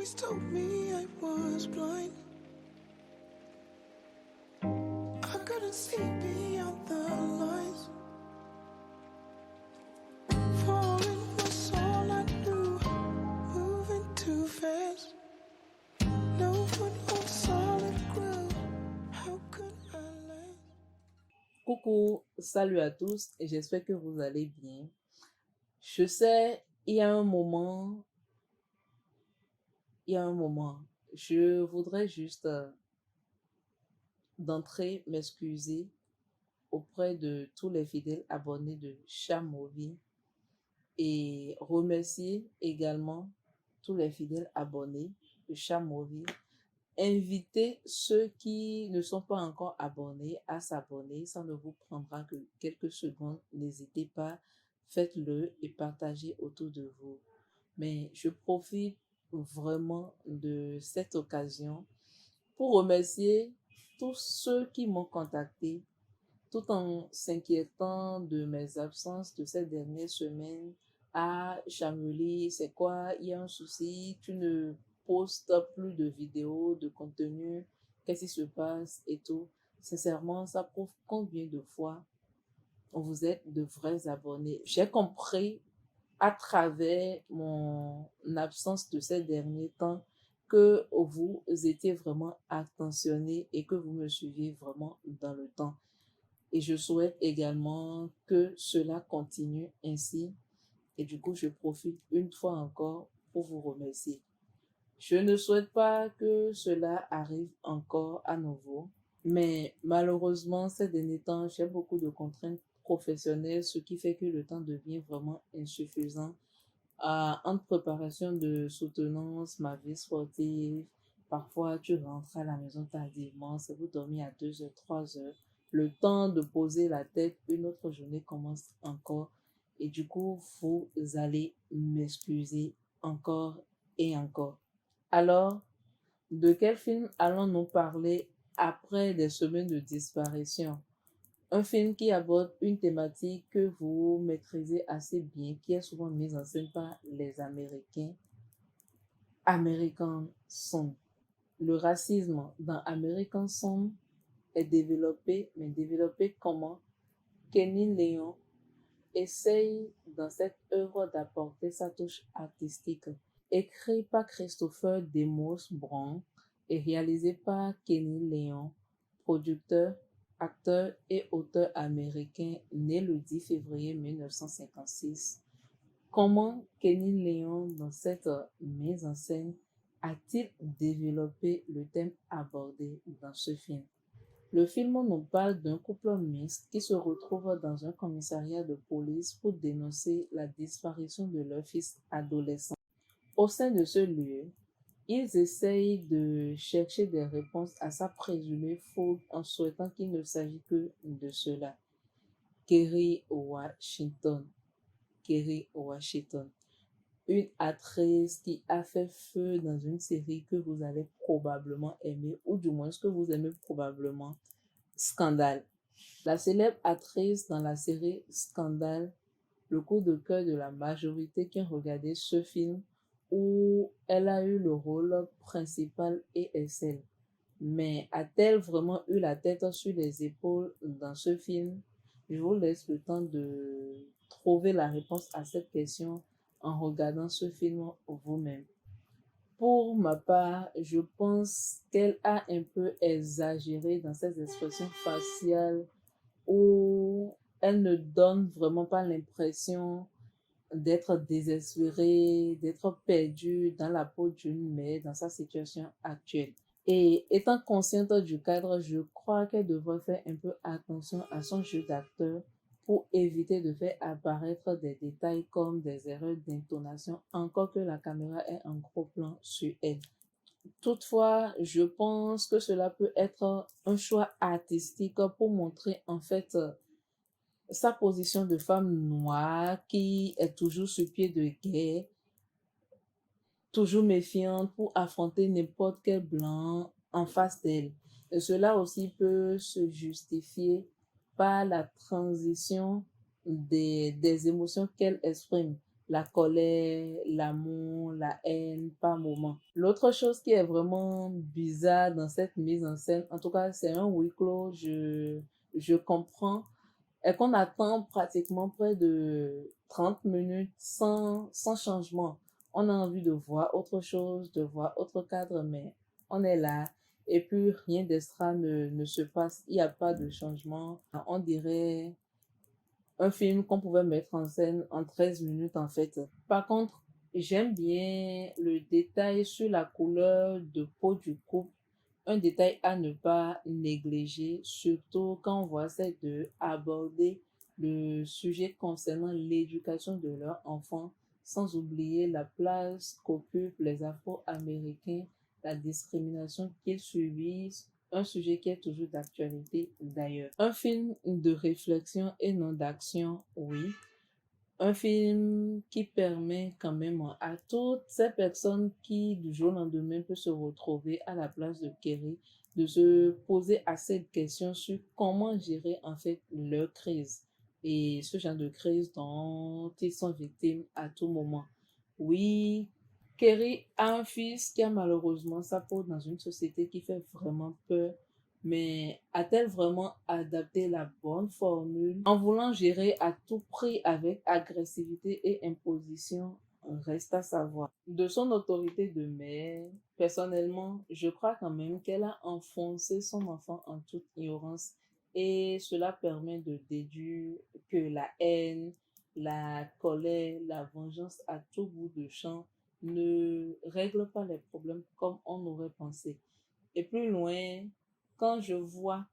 always told me I was blind. I couldn't see beyond the lines. Falling was all I knew. Moving too fast. No foot on solid ground. How could I last? Coucou, salut à tous et j'espère que vous allez bien. Je sais, il y a un moment, je voudrais juste d'entrer m'excuser auprès de tous les fidèles abonnés de Chamovie et remercier également tous les fidèles abonnés de Chamovie. Invitez ceux qui ne sont pas encore abonnés à s'abonner. Ça ne vous prendra que quelques secondes. N'hésitez pas, faites-le et partagez autour de vous. Mais je profite vraiment de cette occasion pour remercier tous ceux qui m'ont contacté tout en s'inquiétant de mes absences de ces dernières semaines. Ah, Chameli, c'est quoi? Il y a un souci, tu ne postes plus de vidéos, de contenu, qu'est-ce qui se passe et tout. Sincèrement, ça prouve combien de fois vous êtes de vrais abonnés. J'ai compris à travers mon absence de ces derniers temps que vous étiez vraiment attentionnés et que vous me suiviez vraiment dans le temps. Et je souhaite également que cela continue ainsi. Et du coup, je profite une fois encore pour vous remercier. Je ne souhaite pas que cela arrive encore à nouveau, mais malheureusement, ces derniers temps, j'ai beaucoup de contraintes professionnelles, ce qui fait que le temps devient vraiment insuffisant. Entre préparation de soutenance, ma vie sportive, parfois tu rentres à la maison tardivement, c'est vous dormir à 2 heures, 3 heures. Le temps de poser la tête, une autre journée commence encore. Et du coup, vous allez m'excuser encore et encore. Alors, de quel film allons-nous parler après des semaines de disparition? Un film qui aborde une thématique que vous maîtrisez assez bien, qui est souvent mise en scène par les Américains. American Song. Le racisme dans American Song est développé, mais développé comment? Kenny Leon essaye dans cette œuvre d'apporter sa touche artistique. Écrit par Christopher Demos Brown et réalisé par Kenny Leon, producteur, acteur et auteur américain né le 10 février 1956. Comment Kenny Leon, dans cette mise en scène, a-t-il développé le thème abordé dans ce film? Le film nous parle d'un couple mixte qui se retrouve dans un commissariat de police pour dénoncer la disparition de leur fils adolescent. Au sein de ce lieu, ils essayent de chercher des réponses à sa présumée faute en souhaitant qu'il ne s'agit que de cela. Kerry Washington, une actrice qui a fait feu dans une série que vous allez probablement aimer, ou du moins ce que vous aimez probablement, Scandale. La célèbre actrice dans la série Scandale, le coup de cœur de la majorité qui a regardé ce film, où elle a eu le rôle principal et excelle. Mais a-t-elle vraiment eu la tête sur les épaules dans ce film? Je vous laisse le temps de trouver la réponse à cette question en regardant ce film vous-même. Pour ma part, je pense qu'elle a un peu exagéré dans ses expressions faciales où elle ne donne vraiment pas l'impression d'être désespérée, d'être perdue dans la peau d'une mère dans sa situation actuelle. Et étant consciente du cadre, je crois qu'elle devrait faire un peu attention à son jeu d'acteur pour éviter de faire apparaître des détails comme des erreurs d'intonation, encore que la caméra ait un gros plan sur elle. Toutefois, je pense que cela peut être un choix artistique pour montrer en fait sa position de femme noire qui est toujours sur pied de guerre, toujours méfiante pour affronter n'importe quel blanc en face d'elle. Et cela aussi peut se justifier par la transition des émotions qu'elle exprime. la colère, l'amour, la haine par moment. L'autre chose qui est vraiment bizarre dans cette mise en scène, en tout cas c'est un huis clos, je comprends, est qu'on attend pratiquement près de 30 minutes sans changement. On a envie de voir autre chose, de voir autre cadre, mais on est là. Et puis rien d'extra ne se passe. Il n'y a pas de changement. On dirait un film qu'on pouvait mettre en scène en 13 minutes en fait. Par contre, j'aime bien le détail sur la couleur de peau du couple. Un détail à ne pas négliger, surtout quand on voit ces deux aborder le sujet concernant l'éducation de leurs enfants, sans oublier la place qu'occupent les Afro-Américains, la discrimination qu'ils subissent, un sujet qui est toujours d'actualité d'ailleurs. Un film de réflexion et non d'action, oui. Un film qui permet quand même à toutes ces personnes qui du jour au lendemain peuvent se retrouver à la place de Kerry de se poser assez de questions sur comment gérer en fait leur crise et ce genre de crise dont ils sont victimes à tout moment. Oui, Kerry a un fils qui a malheureusement sa peau dans une société qui fait vraiment peur, mais a-t-elle vraiment adapté la bonne formule en voulant gérer à tout prix avec agressivité et imposition? Reste à savoir. De son autorité de mère, personnellement, je crois quand même qu'elle a enfoncé son enfant en toute ignorance et cela permet de déduire que la haine, la colère, la vengeance à tout bout de champ ne règle pas les problèmes comme on aurait pensé. Et plus loin, quand je vois,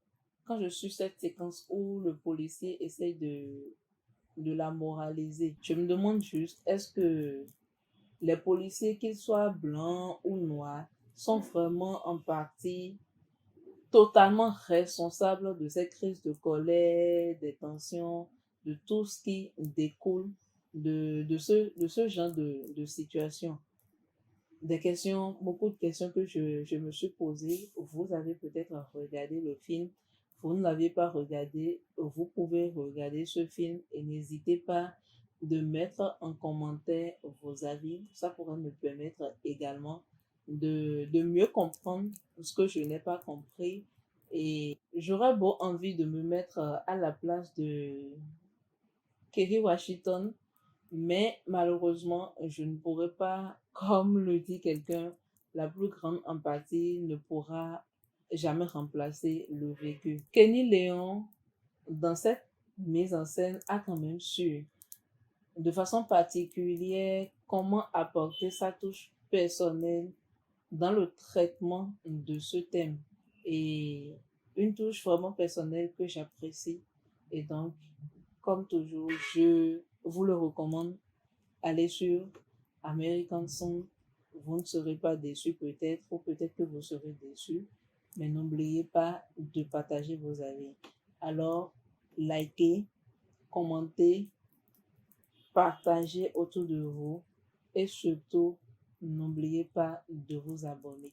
quand je suis cette séquence où le policier essaie de la moraliser, je me demande juste, est-ce que les policiers, qu'ils soient blancs ou noirs, sont vraiment en partie totalement responsables de cette crise de colère, des tensions, de tout ce qui découle de ce genre de situation? Des questions, beaucoup de questions que je me suis posées. Vous avez peut-être regardé le film, vous ne l'avez pas regardé, vous pouvez regarder ce film et n'hésitez pas de mettre en commentaire vos avis. Ça pourrait me permettre également de mieux comprendre ce que je n'ai pas compris. Et j'aurais beau envie de me mettre à la place de Kerry Washington, mais malheureusement, je ne pourrai pas, comme le dit quelqu'un, la plus grande empathie ne pourra jamais remplacer le vécu. Kenny Léon, dans cette mise en scène, a quand même su, de façon particulière, comment apporter sa touche personnelle dans le traitement de ce thème. Et une touche vraiment personnelle que j'apprécie. Et donc, comme toujours, je vous le recommande. Allez sur American Song. Vous ne serez pas déçus peut-être, ou peut-être que vous serez déçus. Mais n'oubliez pas de partager vos avis. Alors, likez, commentez, partagez autour de vous. Et surtout, n'oubliez pas de vous abonner.